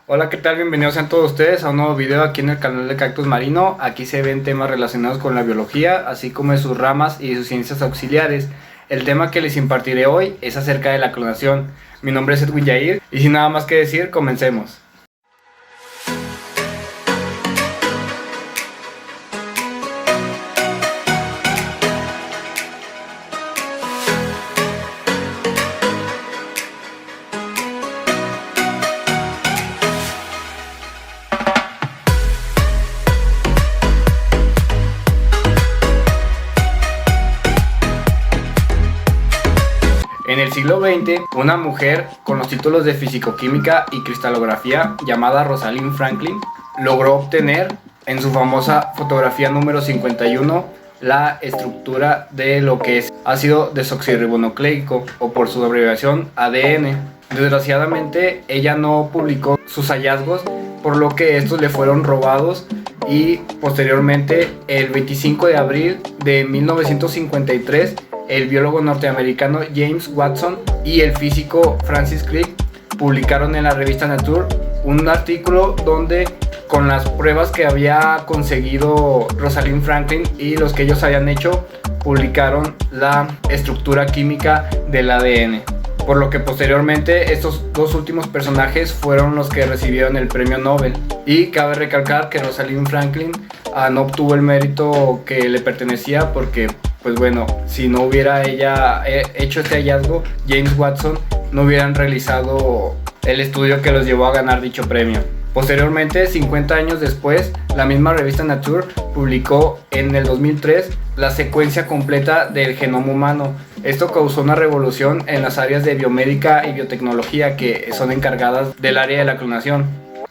Hola, ¿qué tal? Bienvenidos sean todos ustedes a un nuevo video aquí en el canal de Cactus Marino. Aquí se ven temas relacionados con la biología, así como de sus ramas y de sus ciencias auxiliares. El tema que les impartiré hoy es acerca de la clonación. Mi nombre es Edwin Yair y sin nada más que decir, comencemos. En el siglo XX, una mujer con los títulos de fisicoquímica y cristalografía llamada Rosalind Franklin logró obtener en su famosa fotografía número 51 la estructura de lo que es ácido desoxirribonucleico, o por su abreviación ADN. Desgraciadamente, ella no publicó sus hallazgos, por lo que estos le fueron robados, y posteriormente, el 25 de abril de 1953, el biólogo norteamericano James Watson y el físico Francis Crick publicaron en la revista Nature un artículo donde, con las pruebas que había conseguido Rosalind Franklin y los que ellos habían hecho, publicaron la estructura química del ADN. Por lo que posteriormente estos dos últimos personajes fueron los que recibieron el premio Nobel. Y cabe recalcar que Rosalind Franklin no obtuvo el mérito que le pertenecía, porque pues bueno, si no hubiera ella hecho este hallazgo, James Watson no hubieran realizado el estudio que los llevó a ganar dicho premio. Posteriormente, 50 años después, la misma revista Nature publicó en el 2003 la secuencia completa del genoma humano. Esto causó una revolución en las áreas de biomédica y biotecnología, que son encargadas del área de la clonación.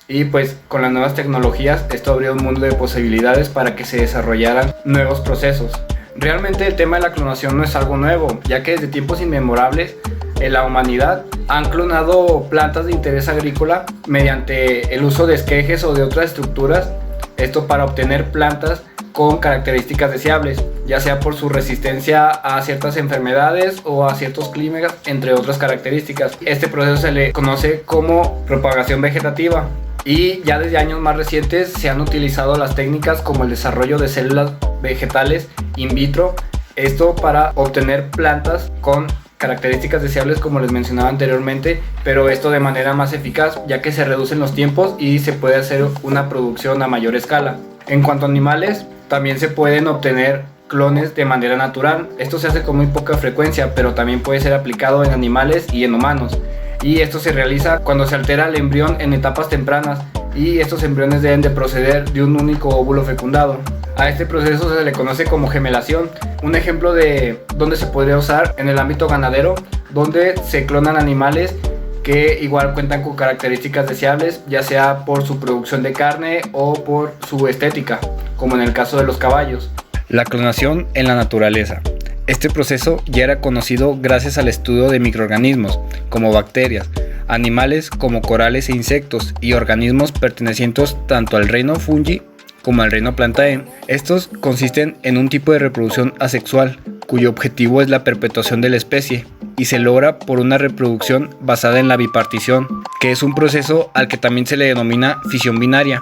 Y pues con las nuevas tecnologías esto abrió un mundo de posibilidades para que se desarrollaran nuevos procesos. Realmente el tema de la clonación no es algo nuevo, ya que desde tiempos inmemorables en la humanidad han clonado plantas de interés agrícola mediante el uso de esquejes o de otras estructuras, esto para obtener plantas con características deseables, ya sea por su resistencia a ciertas enfermedades o a ciertos climas, entre otras características. Este proceso se le conoce como propagación vegetativa, y ya desde años más recientes se han utilizado las técnicas como el desarrollo de células vegetales in vitro, esto para obtener plantas con características deseables, como les mencionaba anteriormente, pero esto de manera más eficaz, ya que se reducen los tiempos y se puede hacer una producción a mayor escala. En cuanto a animales, también se pueden obtener clones de manera natural. Esto se hace con muy poca frecuencia, pero también puede ser aplicado en animales y en humanos. Y esto se realiza cuando se altera el embrión en etapas tempranas, y estos embriones deben de proceder de un único óvulo fecundado. A este proceso se le conoce como gemelación. Un ejemplo de donde se podría usar en el ámbito ganadero, donde se clonan animales que igual cuentan con características deseables, ya sea por su producción de carne o por su estética, como en el caso de los caballos. La clonación en la naturaleza. Este proceso ya era conocido gracias al estudio de microorganismos, como bacterias, animales como corales e insectos, y organismos pertenecientes tanto al reino fungi como al reino Plantae. Estos consisten en un tipo de reproducción asexual, cuyo objetivo es la perpetuación de la especie, y se logra por una reproducción basada en la bipartición, que es un proceso al que también se le denomina fisión binaria,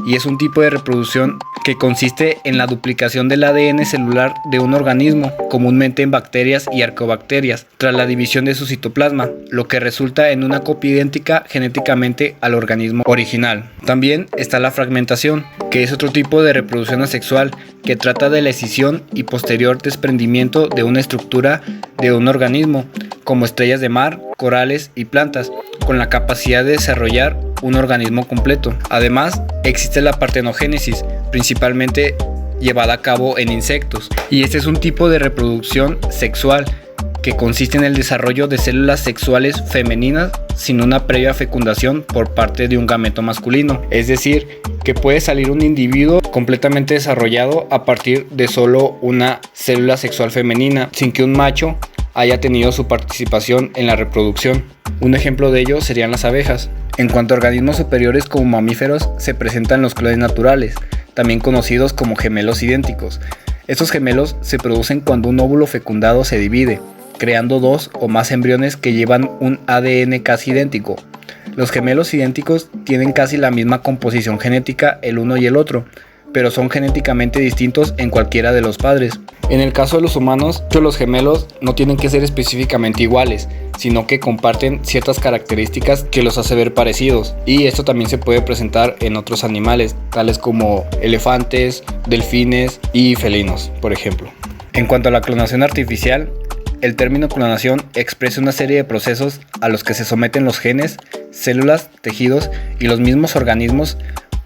y es un tipo de reproducción que consiste en la duplicación del ADN celular de un organismo, comúnmente en bacterias y arqueobacterias, tras la división de su citoplasma, lo que resulta en una copia idéntica genéticamente al organismo original. También está la fragmentación, que es otro tipo de reproducción asexual, que trata de la escisión y posterior desprendimiento de una estructura de un organismo, como estrellas de mar, corales y plantas, con la capacidad de desarrollar un organismo completo. Además, existe la partenogénesis, principalmente llevada a cabo en insectos, y este es un tipo de reproducción sexual que consiste en el desarrollo de células sexuales femeninas sin una previa fecundación por parte de un gameto masculino. Es decir, que puede salir un individuo completamente desarrollado a partir de solo una célula sexual femenina, sin que un macho haya tenido su participación en la reproducción. Un ejemplo de ello serían las abejas. En cuanto a organismos superiores como mamíferos, se presentan los clones naturales, también conocidos como gemelos idénticos. Estos gemelos se producen cuando un óvulo fecundado se divide, creando dos o más embriones que llevan un ADN casi idéntico. Los gemelos idénticos tienen casi la misma composición genética el uno y el otro, pero son genéticamente distintos en cualquiera de los padres. En el caso de los humanos, los gemelos no tienen que ser específicamente iguales, sino que comparten ciertas características que los hace ver parecidos, y esto también se puede presentar en otros animales, tales como elefantes, delfines y felinos, por ejemplo. En cuanto a la clonación artificial, el término clonación expresa una serie de procesos a los que se someten los genes, células, tejidos y los mismos organismos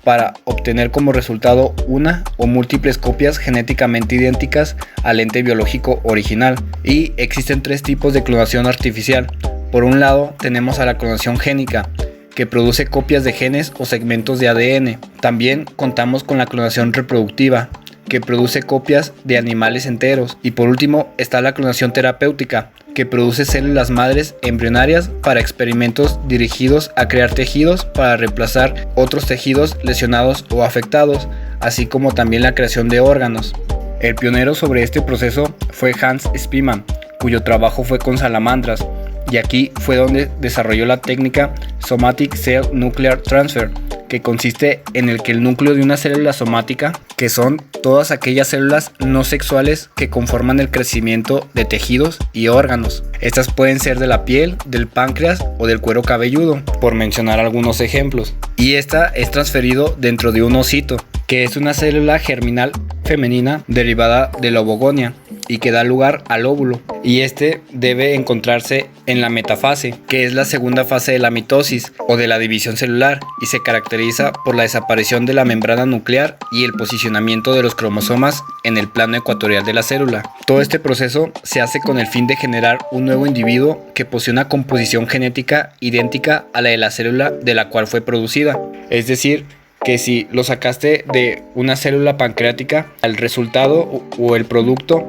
para obtener como resultado una o múltiples copias genéticamente idénticas al ente biológico original. Y existen tres tipos de clonación artificial. Por un lado tenemos a la clonación génica, que produce copias de genes o segmentos de ADN. También contamos con la clonación reproductiva, que produce copias de animales enteros. Y por último está la clonación terapéutica, que produce células madres embrionarias para experimentos dirigidos a crear tejidos para reemplazar otros tejidos lesionados o afectados, así como también la creación de órganos. El pionero sobre este proceso fue Hans Spemann, cuyo trabajo fue con salamandras, y aquí fue donde desarrolló la técnica Somatic Cell Nuclear Transfer, que consiste en el que el núcleo de una célula somática, que son todas aquellas células no sexuales que conforman el crecimiento de tejidos y órganos. Estas pueden ser de la piel, del páncreas o del cuero cabelludo, por mencionar algunos ejemplos. Y esta es transferido dentro de un ocito, que es una célula germinal femenina derivada de la ovogonia y que da lugar al óvulo, y este debe encontrarse en la metafase, que es la segunda fase de la mitosis o de la división celular, y se caracteriza por la desaparición de la membrana nuclear y el posicionamiento de los cromosomas en el plano ecuatorial de la célula. Todo este proceso se hace con el fin de generar un nuevo individuo que posee una composición genética idéntica a la de la célula de la cual fue producida. Es decir, que si lo sacaste de una célula pancreática, el resultado o el producto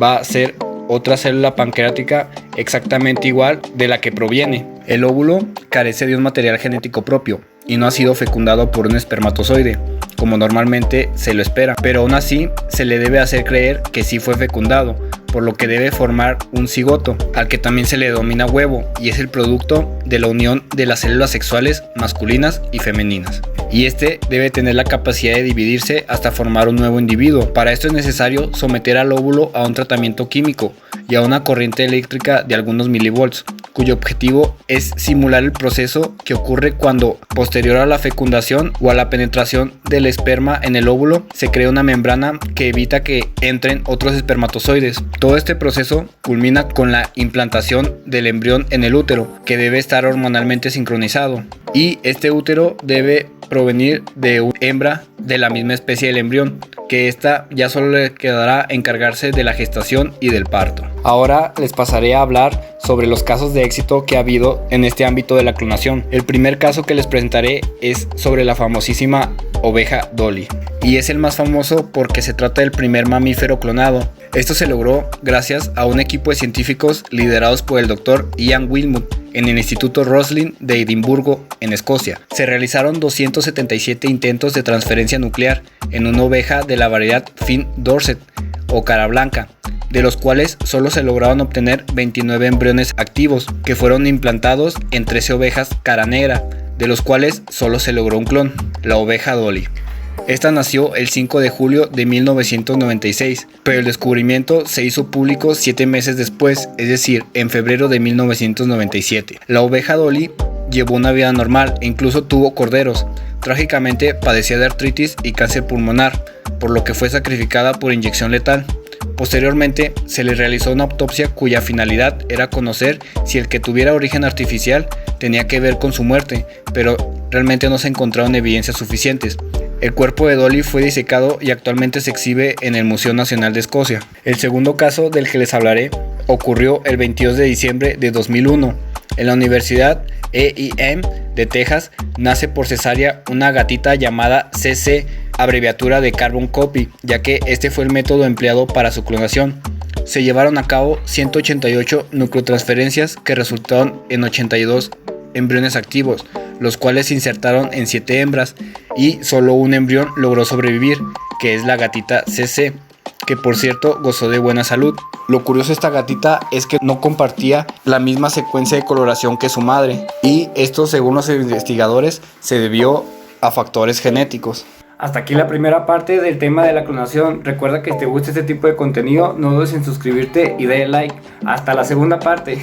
va a ser otra célula pancreática exactamente igual de la que proviene. El óvulo carece de un material genético propio y no ha sido fecundado por un espermatozoide, como normalmente se lo espera, pero aún así se le debe hacer creer que sí fue fecundado, por lo que debe formar un cigoto, al que también se le denomina huevo, y es el producto de la unión de las células sexuales masculinas y femeninas. Y este debe tener la capacidad de dividirse hasta formar un nuevo individuo. Para esto es necesario someter al óvulo a un tratamiento químico y a una corriente eléctrica de algunos milivolts, cuyo objetivo es simular el proceso que ocurre cuando, posterior a la fecundación o a la penetración del esperma en el óvulo, se crea una membrana que evita que entren otros espermatozoides. Todo este proceso culmina con la implantación del embrión en el útero, que debe estar hormonalmente sincronizado, y este útero debe provenir de una hembra de la misma especie del embrión, que esta ya solo le quedará encargarse de la gestación y del parto. Ahora les pasaré a hablar sobre los casos de éxito que ha habido en este ámbito de la clonación. El primer caso que les presentaré es sobre la famosísima oveja Dolly, y es el más famoso porque se trata del primer mamífero clonado. Esto se logró gracias a un equipo de científicos liderados por el Dr. Ian Wilmut en el Instituto Roslin de Edimburgo, en Escocia. Se realizaron 277 intentos de transferencia nuclear en una oveja de la variedad Finn Dorset o cara blanca, de los cuales solo se lograron obtener 29 embriones activos, que fueron implantados en 13 ovejas cara negra, de los cuales solo se logró un clon, la oveja Dolly. Esta nació el 5 de julio de 1996, pero el descubrimiento se hizo público 7 meses después, es decir, en febrero de 1997. La oveja Dolly llevó una vida normal e incluso tuvo corderos. Trágicamente padecía de artritis y cáncer pulmonar, por lo que fue sacrificada por inyección letal. Posteriormente se le realizó una autopsia cuya finalidad era conocer si el que tuviera origen artificial tenía que ver con su muerte, pero realmente no se encontraron evidencias suficientes. El cuerpo de Dolly fue disecado y actualmente se exhibe en el Museo Nacional de Escocia. El segundo caso del que les hablaré ocurrió el 22 de diciembre de 2001. En la Universidad EIM de Texas nace por cesárea una gatita llamada CC, abreviatura de Carbon Copy, ya que este fue el método empleado para su clonación. Se llevaron a cabo 188 nucleotransferencias que resultaron en 82 embriones activos, los cuales se insertaron en 7 hembras y solo un embrión logró sobrevivir, que es la gatita CC. que por cierto gozó de buena salud. Lo curioso de esta gatita es que no compartía la misma secuencia de coloración que su madre, y esto, según los investigadores, se debió a factores genéticos. Hasta aquí la primera parte del tema de la clonación. Recuerda que si te gusta este tipo de contenido, no dudes en suscribirte y darle like. Hasta la segunda parte.